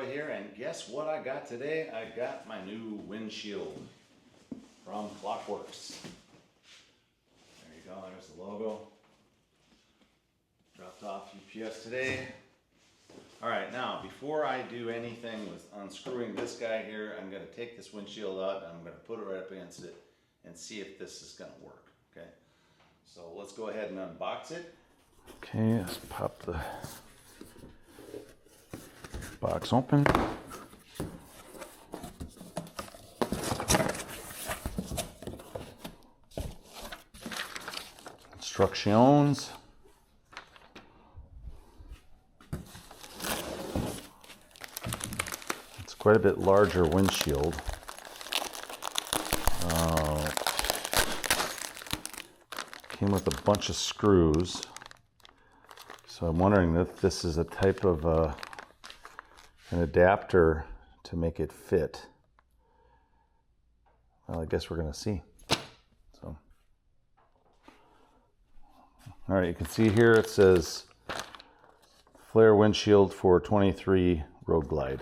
Boy here, and guess what I got today? I got my new windshield from Klockworks. There you go, there's the logo. Dropped off UPS today. Alright, now before I do anything with unscrewing this guy here, I'm going to take this windshield out and I'm going to put it right up against it and see if this is going to work. Okay, so let's go ahead and unbox it. Okay, let's pop the box open. Instructions. It's quite a bit larger windshield. Came with a bunch of screws. So I'm wondering if this is a type of an adapter to make it fit. Well, I guess we're going to see. So, all right, you can see here it says flare windshield for 23 Road Glide.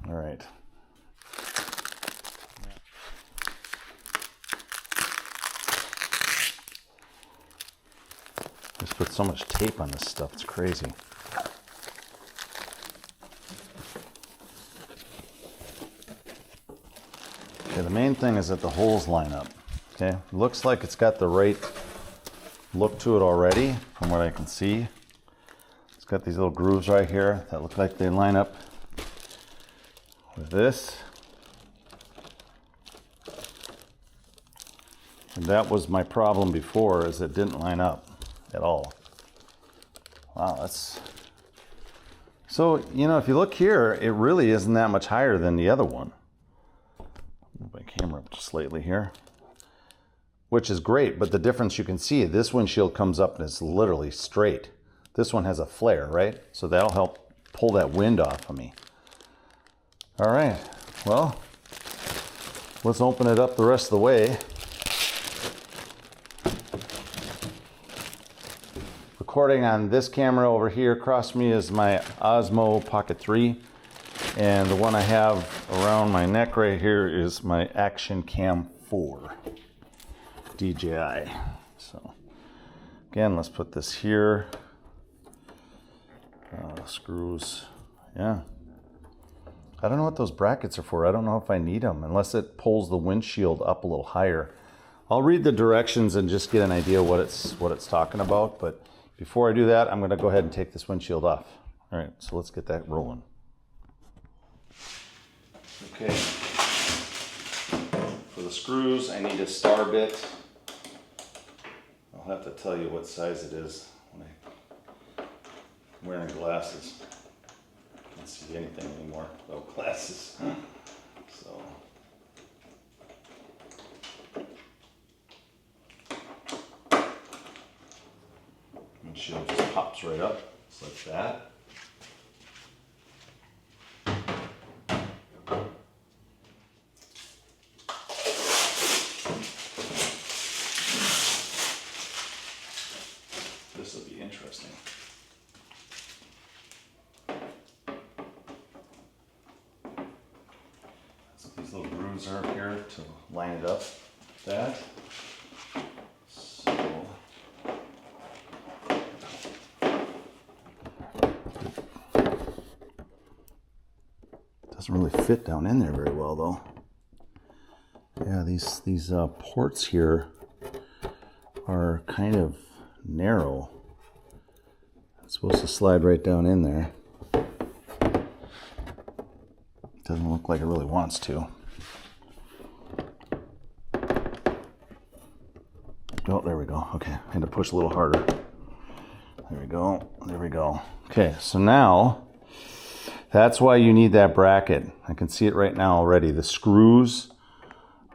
All right. Just put so much tape on this stuff, it's crazy. Okay, the main thing is that the holes line up. Okay, looks like it's got the right look to it already, from what I can see. It's got these little grooves right here that look like they line up with this. And that was my problem before, is it didn't line up at all. Wow, that's... So, you know, if you look here, it really isn't that much higher than the other one. Move my camera up just slightly here. Which is great, but the difference you can see, this windshield comes up and it's literally straight. This one has a flare, right? So that'll help pull that wind off of me. All right, well, let's open it up the rest of the way. Recording on this camera over here across me is my Osmo Pocket 3, and the one I have around my neck right here is my Action Cam 4 DJI. So again, let's put this here. Screws, yeah. I don't know what those brackets are for. I don't know if I need them unless it pulls the windshield up a little higher. I'll read the directions and just get an idea what it's talking about, but before I do that, I'm going to go ahead and take this windshield off. All right, so let's get that rolling. Okay, for the screws, I need a star bit. I'll have to tell you what size it is when I'm wearing glasses. I can't see anything anymore without glasses. So. Windshield just pops right up, just like that. This will be interesting. So these little grooves are up here to line it up like that. Doesn't really fit down in there very well though. Yeah, these ports here are kind of narrow. It's supposed to slide right down in there. Doesn't look like it really wants to. Oh, there we go. Okay, I had to push a little harder. There we go. There we go. Okay, so now that's why you need that bracket. I can see it right now already. The screws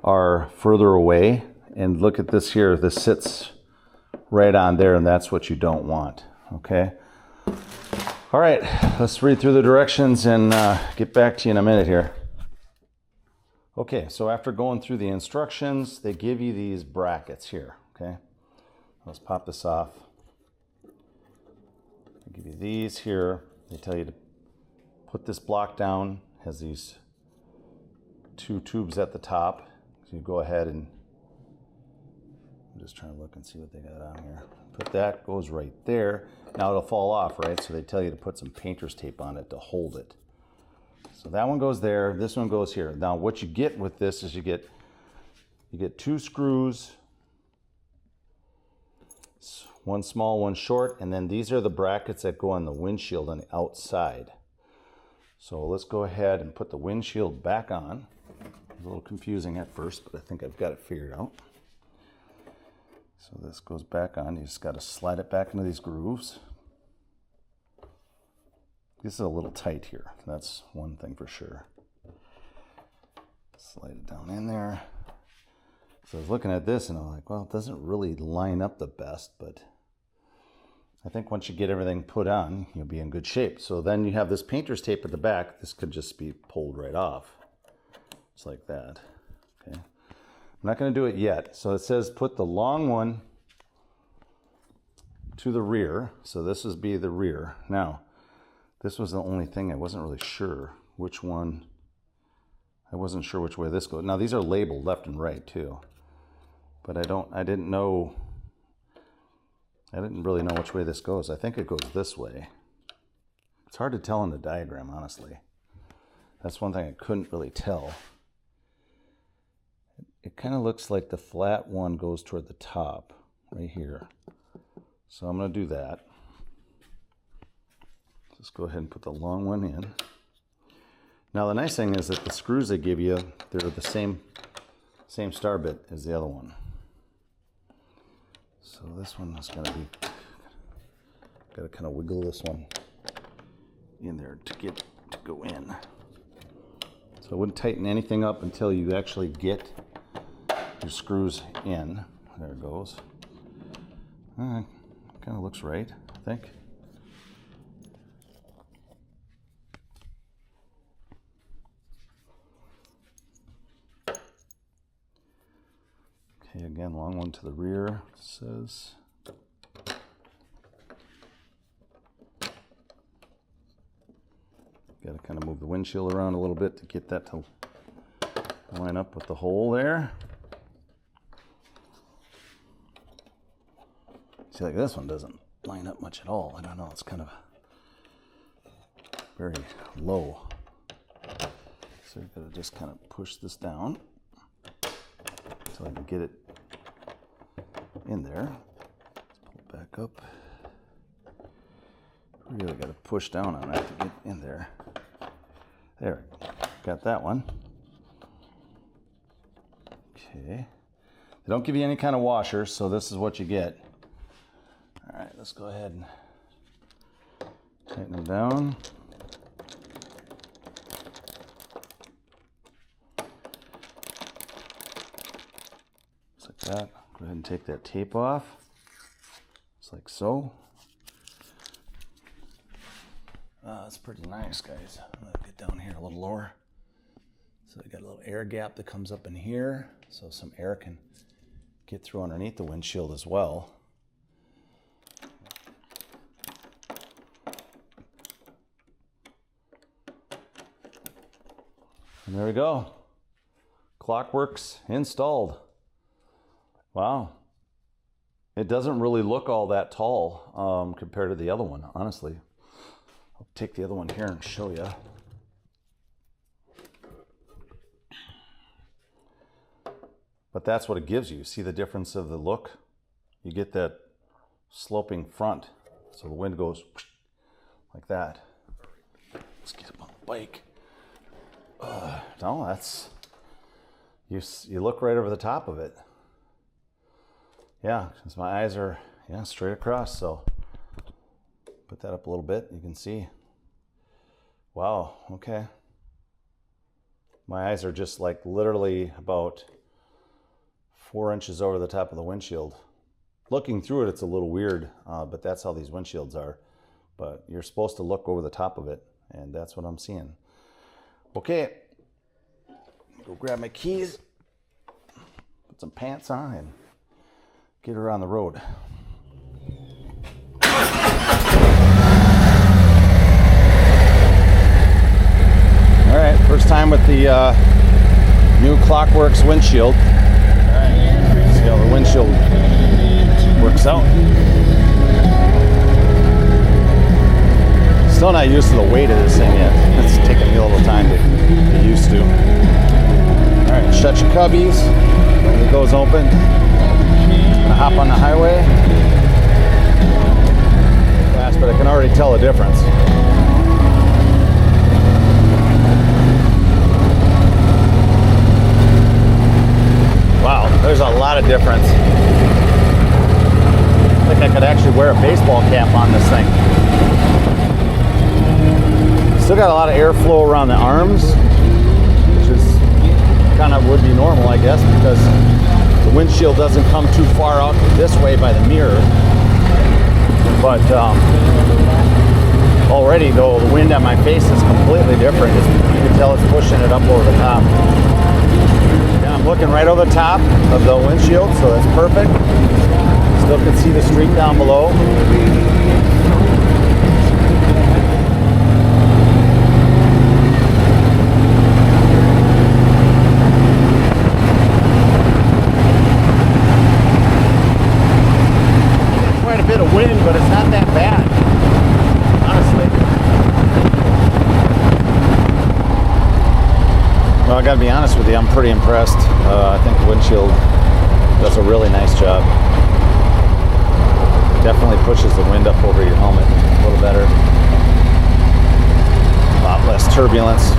are further away, and look at this here. This sits right on there, and that's what you don't want. Okay. All right, let's read through the directions and get back to you in a minute here. Okay, so after going through the instructions, they give you these brackets here. Okay, let's pop this off. They give you these here. They tell you to put this block down, has these 2 tubes at the top. So you go ahead and, I'm just trying to look and see what they got on here. Put that, goes right there. Now it'll fall off, right? So they tell you to put some painter's tape on it to hold it. So that one goes there, this one goes here. Now what you get with this is you get 2 screws, one small, one short, and then these are the brackets that go on the windshield on the outside. So let's go ahead and put the windshield back on. A little confusing at first, but I think I've got it figured out. So this goes back on. You just got to slide it back into these grooves. This is a little tight here. That's one thing for sure. Slide it down in there. So I was looking at this and I'm like, well, it doesn't really line up the best, but I think once you get everything put on, you'll be in good shape. So then you have this painter's tape at the back. This could just be pulled right off. Just like that. Okay. I'm not going to do it yet. So it says put the long one to the rear. So this would be the rear. Now, this was the only thing I wasn't really sure which one. I wasn't sure which way this goes. Now these are labeled left and right too. But I didn't really know which way this goes. I think it goes this way. It's hard to tell in the diagram, honestly. That's one thing I couldn't really tell. It kind of looks like the flat one goes toward the top, right here. So I'm going to do that. Just go ahead and put the long one in. Now the nice thing is that the screws they give you, they're the same star bit as the other one. So this one is going to be, got to kind of wiggle this one in there to go in. So I wouldn't tighten anything up until you actually get your screws in. There it goes. Kind of looks right, I think. Okay, again, long one to the rear, it says. Got to kind of move the windshield around a little bit to get that to line up with the hole there. See, like this one doesn't line up much at all. I don't know, it's kind of very low. So you've got to just kind of push this down so I can get it in there. Let's pull it back up. Really got to push down on that to get in there. There, got that one. Okay. They don't give you any kind of washer, so this is what you get. All right, let's go ahead and tighten them down. Just like that. Go ahead and take that tape off, just like so. That's pretty nice, guys. I'm gonna get down here a little lower. So I got a little air gap that comes up in here, so some air can get through underneath the windshield as well. And there we go. Klock installed. Wow. It doesn't really look all that tall compared to the other one, honestly. I'll take the other one here and show you. But that's what it gives you. See the difference of the look? You get that sloping front. So the wind goes like that. Let's get up on the bike. No, that's, you look right over the top of it. Yeah, because my eyes are, straight across, so put that up a little bit, you can see. Wow, okay. My eyes are just like literally about 4 inches over the top of the windshield. Looking through it, it's a little weird, but that's how these windshields are. But you're supposed to look over the top of it, and that's what I'm seeing. Okay, go grab my keys, put some pants on, and get her on the road. First time with the new Klockworks windshield. See how the windshield works out. Still not used to the weight of this thing yet. It's taking me a little time to get used to. Alright, shut your cubbies. It goes open. Gonna hop on the highway. Fast, but I can already tell the difference. Wow, there's a lot of difference. I think I could actually wear a baseball cap on this thing. Still got a lot of airflow around the arms, which is kind of would be normal, I guess, because the windshield doesn't come too far out this way by the mirror. But already, though, the wind at my face is completely different. You can tell it's pushing it up over the top. Yeah, I'm looking right over the top of the windshield, so that's perfect. Still can see the street down below. Quite a bit of wind, but it's not that bad, honestly. Well, I gotta be honest with you, I'm pretty impressed. I think the windshield does a really nice job. Definitely pushes the wind up over your helmet a little better. A lot less turbulence.